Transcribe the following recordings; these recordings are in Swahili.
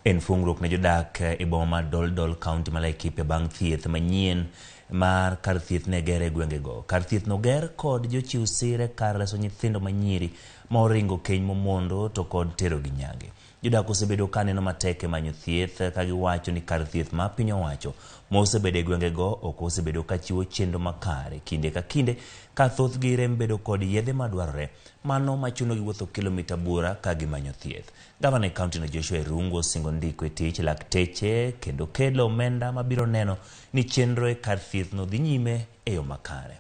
En fungruk ne jodak e boma Doldol County Malaikip bang' thieth manyien mar kar thieth ne gere gwengego. Kar thieth no ger kod jochiw sire kar reso nyithindo manyiri ma oringo keny momondo to kod tero gi nyange. Jodak osebedo kaneno matek manyo thieth ka giwacho ni kar thieth ma piny owacho mosebedo e gwengego ok osebedo ka chiwo chenro makare kinde ka kinde ka thoth gi rem bedo kod yedhe madwarore mano machuno gi wuotho kilomita bura ka gimanyo thieth. Gavana e kaunti no Joshua Rungu osingo ndiko e tich lakteche kendo kelo omenda mabiro neno ni chenro e kar thieth no dhi nyime e yo makare.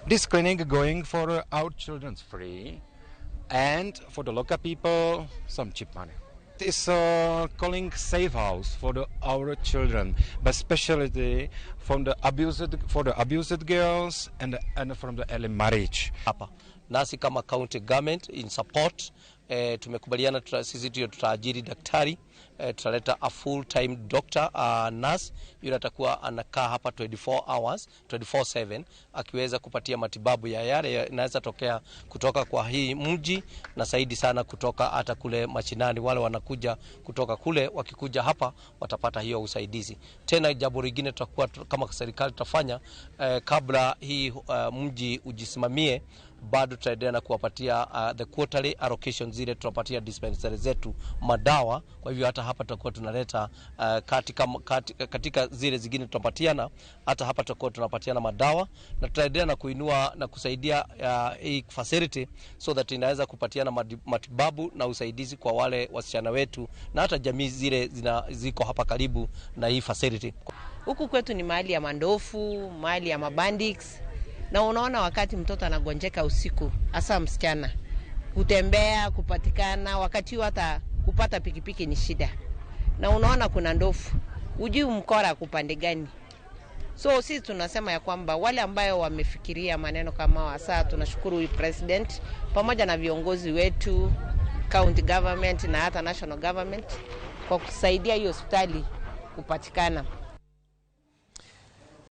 This clinic going for our children's free, and for the local people some cheap money. It's calling safe house for our children, but especially from the abused girls and from the early marriage. Hapa nasi kama county government in support tumekubaliana sisi ndio tutaajiri daktari, tutaleta a full time doctor nurse yule atakuwa anakaa hapa 24 hours 24/7 akiweza kupatia matibabu ya yale inaweza tokea kutoka kwa hii mji na zaidi sana kutoka hata kule machinani. Wale wanakuja kutoka kule wakikuja hapa watapata hiyo usaidizi. Tena jambo lingine tutakuwa kama serikali tutafanya kabla hii mji ujisimamie, bado tutaendelea na kuwapatia the quarterly allocation zile tunapatia dispensary zetu madawa. Kwa hivyo hata hapa tutakuwa tunaleta katika zile zingine tunapatiana, hata hapa tutakuwa tunapatiana madawa na tutaendelea na kuinua na kusaidia hii facility so that inaweza kupatiana matibabu na usaidizi kwa wale wasichana wetu na hata jamii zile ziko hapa karibu na hii facility. Huku kwetu ni mahali ya mandofu, mahali ya mabandits. Na unaona wakati mtoto anagonjeka usiku, hasa msichana, kutembea, kupatikana, wakati hata kupata pikipiki ni shida. Na unaona kuna ndofu, hujui mkora kupande gani. So sisi tunasema ya kwamba wale ambayo wamefikiria maneno kama hasa tunashukuru president pamoja na viongozi wetu, county government na hata national government kwa kusaidia hiyo hospitali kupatikana.